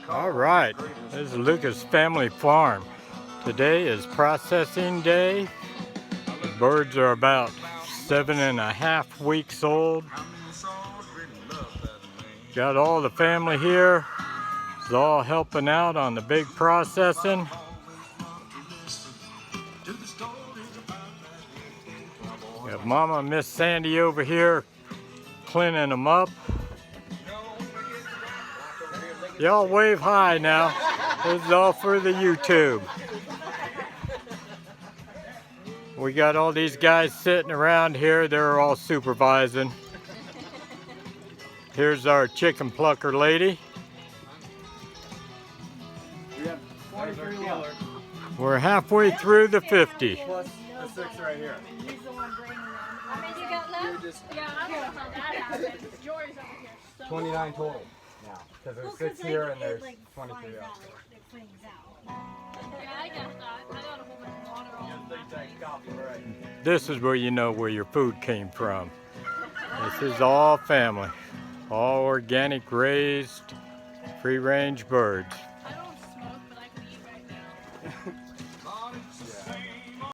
All right, this is Lucas Family Farm. Today is processing day. The birds are about 7.5 weeks old. Got all the family here. It's all helping out on the big processing. Got Mama and Miss Sandy over here cleaning them up. Y'all wave hi now. This is all for the YouTube. We got all these guys sitting around here. They're all supervising. Here's our chicken plucker lady. We have 23 left. We're halfway through the 50. Plus the 6 right here. He's the one bringing them. How many you got left? Yeah, I don't know how that happened. Jory's over here. So 29 total now. Because there's 6 here and there's 23 out. yeah, I guess not. I got a whole bunch of water on. This is where you know where your food came from. This is all family. All organic raised, free range birds.